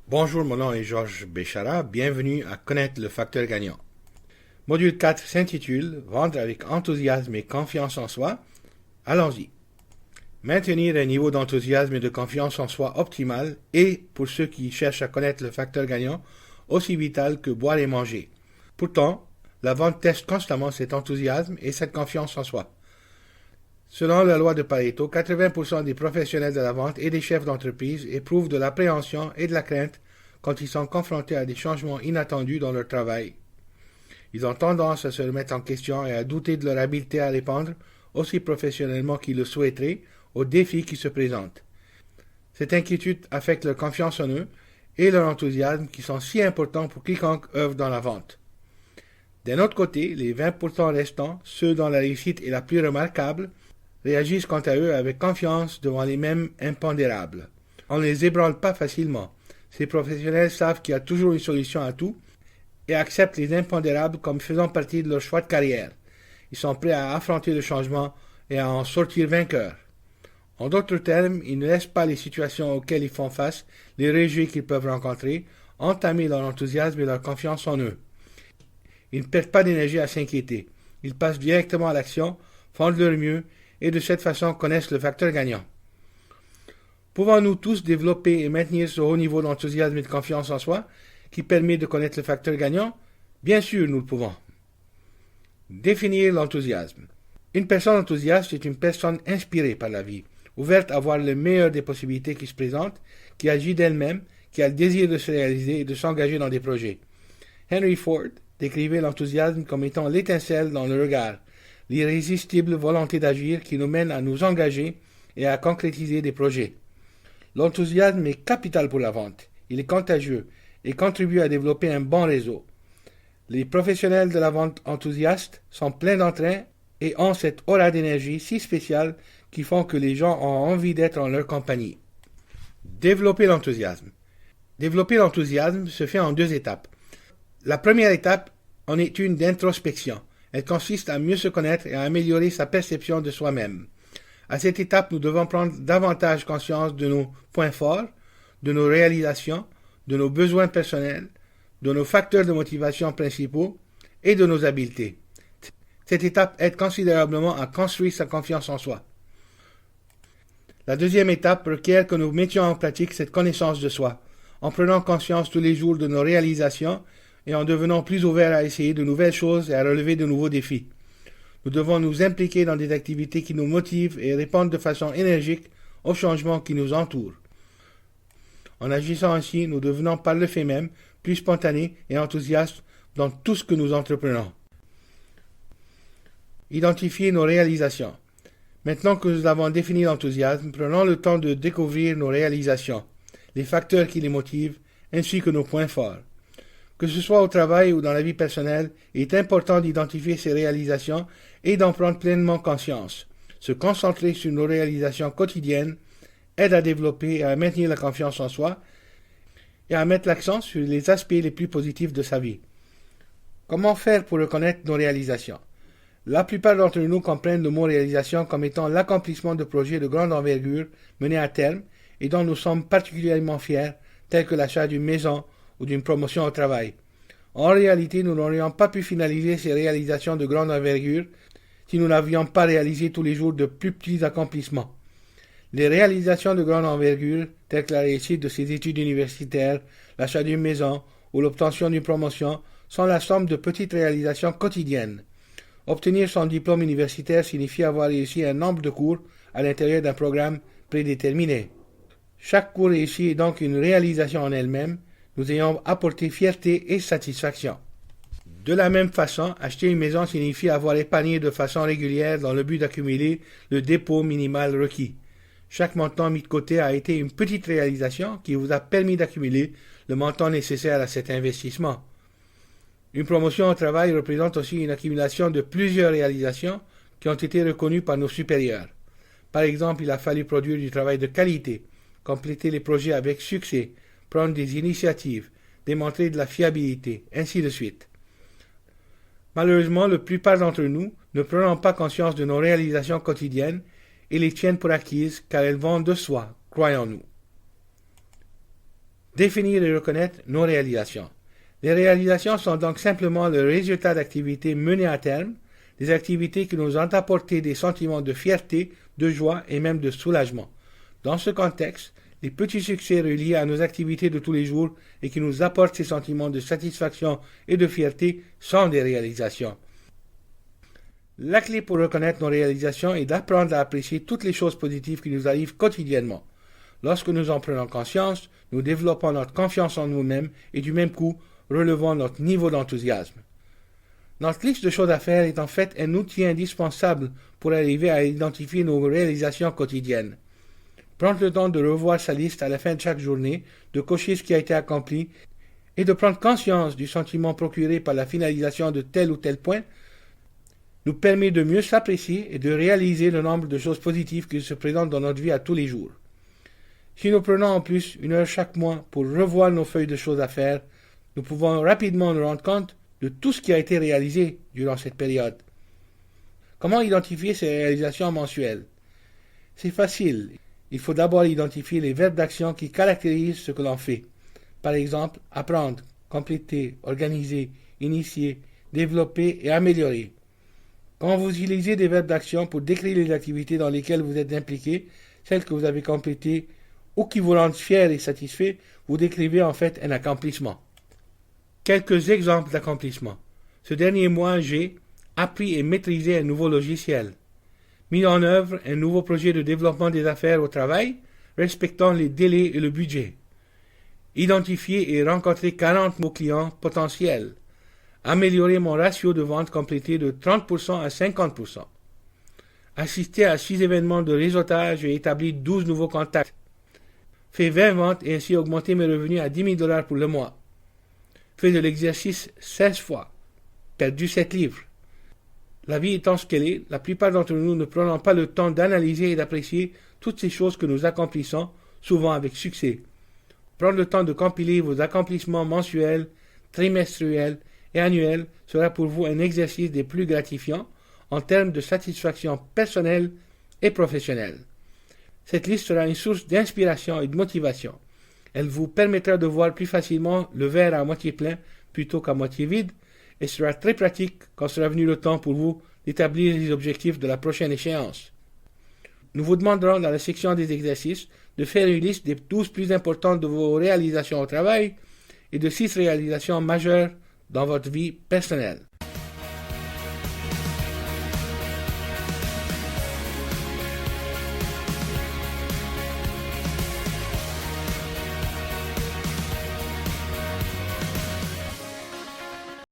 Bonjour, mon nom est Georges Béchara, bienvenue à Connaître le facteur gagnant. Module 4 s'intitule Vendre avec enthousiasme et confiance en soi. Allons-y. Maintenir un niveau d'enthousiasme et de confiance en soi optimal est, pour ceux qui cherchent à connaître le facteur gagnant, aussi vital que boire et manger. Pourtant, la vente teste constamment cet enthousiasme et cette confiance en soi. Selon la loi de Pareto, 80% des professionnels de la vente et des chefs d'entreprise éprouvent de l'appréhension et de la crainte quand ils sont confrontés à des changements inattendus dans leur travail. Ils ont tendance à se remettre en question et à douter de leur habileté à répondre, aussi professionnellement qu'ils le souhaiteraient, aux défis qui se présentent. Cette inquiétude affecte leur confiance en eux et leur enthousiasme qui sont si importants pour quiconque œuvre dans la vente. D'un autre côté, les 20% restants, ceux dont la réussite est la plus remarquable, réagissent quant à eux avec confiance devant les mêmes impondérables. On ne les ébranle pas facilement. Ces professionnels savent qu'il y a toujours une solution à tout et acceptent les impondérables comme faisant partie de leur choix de carrière. Ils sont prêts à affronter le changement et à en sortir vainqueurs. En d'autres termes, ils ne laissent pas les situations auxquelles ils font face, les régions qu'ils peuvent rencontrer, entamer leur enthousiasme et leur confiance en eux. Ils ne perdent pas d'énergie à s'inquiéter. Ils passent directement à l'action, font de leur mieux et de cette façon connaissent le facteur gagnant. Pouvons-nous tous développer et maintenir ce haut niveau d'enthousiasme et de confiance en soi qui permet de connaître le facteur gagnant? Bien sûr, nous le pouvons. Définir l'enthousiasme. Une personne enthousiaste est une personne inspirée par la vie, ouverte à voir le meilleur des possibilités qui se présentent, qui agit d'elle-même, qui a le désir de se réaliser et de s'engager dans des projets. Henry Ford décrivait l'enthousiasme comme étant l'étincelle dans le regard, l'irrésistible volonté d'agir qui nous mène à nous engager et à concrétiser des projets. L'enthousiasme est capital pour la vente. Il est contagieux et contribue à développer un bon réseau. Les professionnels de la vente enthousiastes sont pleins d'entrain et ont cette aura d'énergie si spéciale qui font que les gens ont envie d'être en leur compagnie. Développer l'enthousiasme. Développer l'enthousiasme se fait en 2 étapes. La première étape en est une d'introspection. Elle consiste à mieux se connaître et à améliorer sa perception de soi-même. À cette étape, nous devons prendre davantage conscience de nos points forts, de nos réalisations, de nos besoins personnels, de nos facteurs de motivation principaux et de nos habiletés. Cette étape aide considérablement à construire sa confiance en soi. La deuxième étape requiert que nous mettions en pratique cette connaissance de soi, en prenant conscience tous les jours de nos réalisations et en devenant plus ouverts à essayer de nouvelles choses et à relever de nouveaux défis. Nous devons nous impliquer dans des activités qui nous motivent et répondre de façon énergique aux changements qui nous entourent. En agissant ainsi, nous devenons par le fait même plus spontanés et enthousiastes dans tout ce que nous entreprenons. Identifier nos réalisations. Maintenant que nous avons défini l'enthousiasme, prenons le temps de découvrir nos réalisations, les facteurs qui les motivent, ainsi que nos points forts. Que ce soit au travail ou dans la vie personnelle, il est important d'identifier ces réalisations et d'en prendre pleinement conscience. Se concentrer sur nos réalisations quotidiennes aide à développer et à maintenir la confiance en soi et à mettre l'accent sur les aspects les plus positifs de sa vie. Comment faire pour reconnaître nos réalisations? La plupart d'entre nous comprennent le mot réalisation comme étant l'accomplissement de projets de grande envergure menés à terme et dont nous sommes particulièrement fiers, tels que l'achat d'une maison ou d'une promotion au travail. En réalité, nous n'aurions pas pu finaliser ces réalisations de grande envergure si nous n'avions pas réalisé tous les jours de plus petits accomplissements. Les réalisations de grande envergure, telles que la réussite de ses études universitaires, l'achat d'une maison ou l'obtention d'une promotion, sont la somme de petites réalisations quotidiennes. Obtenir son diplôme universitaire signifie avoir réussi un nombre de cours à l'intérieur d'un programme prédéterminé. Chaque cours réussi est donc une réalisation en elle-même, nous ayons apporté fierté et satisfaction. De la même façon, acheter une maison signifie avoir épargné de façon régulière dans le but d'accumuler le dépôt minimal requis. Chaque montant mis de côté a été une petite réalisation qui vous a permis d'accumuler le montant nécessaire à cet investissement. Une promotion au travail représente aussi une accumulation de plusieurs réalisations qui ont été reconnues par nos supérieurs. Par exemple, il a fallu produire du travail de qualité, compléter les projets avec succès, prendre des initiatives, démontrer de la fiabilité, ainsi de suite. Malheureusement, la plupart d'entre nous ne prenons pas conscience de nos réalisations quotidiennes et les tiennent pour acquises car elles vont de soi, croyons-nous. Définir et reconnaître nos réalisations. Les réalisations sont donc simplement le résultat d'activités menées à terme, des activités qui nous ont apporté des sentiments de fierté, de joie et même de soulagement. Dans ce contexte, les petits succès reliés à nos activités de tous les jours et qui nous apportent ces sentiments de satisfaction et de fierté sont des réalisations. La clé pour reconnaître nos réalisations est d'apprendre à apprécier toutes les choses positives qui nous arrivent quotidiennement. Lorsque nous en prenons conscience, nous développons notre confiance en nous-mêmes et du même coup, relevons notre niveau d'enthousiasme. Notre liste de choses à faire est en fait un outil indispensable pour arriver à identifier nos réalisations quotidiennes. Prendre le temps de revoir sa liste à la fin de chaque journée, de cocher ce qui a été accompli et de prendre conscience du sentiment procuré par la finalisation de tel ou tel point nous permet de mieux s'apprécier et de réaliser le nombre de choses positives qui se présentent dans notre vie à tous les jours. Si nous prenons en plus 1 heure chaque mois pour revoir nos feuilles de choses à faire, nous pouvons rapidement nous rendre compte de tout ce qui a été réalisé durant cette période. Comment identifier ces réalisations mensuelles? C'est facile. Il faut d'abord identifier les verbes d'action qui caractérisent ce que l'on fait. Par exemple, apprendre, compléter, organiser, initier, développer et améliorer. Quand vous utilisez des verbes d'action pour décrire les activités dans lesquelles vous êtes impliqué, celles que vous avez complétées ou qui vous rendent fier et satisfait, vous décrivez en fait un accomplissement. Quelques exemples d'accomplissements. Ce dernier mois, j'ai appris et maîtrisé un nouveau logiciel, mis en œuvre un nouveau projet de développement des affaires au travail, respectant les délais et le budget, identifié et rencontré 40 nouveaux clients potentiels, améliorer mon ratio de vente complété de 30% à 50%, assister à 6 événements de réseautage et établi 12 nouveaux contacts, fait 20 ventes et ainsi augmenter mes revenus à 10 000 $ pour le mois, fait de l'exercice 16 fois, perdu 7 livres. La vie étant ce qu'elle est, la plupart d'entre nous ne prenons pas le temps d'analyser et d'apprécier toutes ces choses que nous accomplissons, souvent avec succès. Prendre le temps de compiler vos accomplissements mensuels, trimestriels et annuels sera pour vous un exercice des plus gratifiants en termes de satisfaction personnelle et professionnelle. Cette liste sera une source d'inspiration et de motivation. Elle vous permettra de voir plus facilement le verre à moitié plein plutôt qu'à moitié vide et sera très pratique quand sera venu le temps pour vous d'établir les objectifs de la prochaine échéance. Nous vous demanderons dans la section des exercices de faire une liste des 12 plus importantes de vos réalisations au travail et de 6 réalisations majeures dans votre vie personnelle.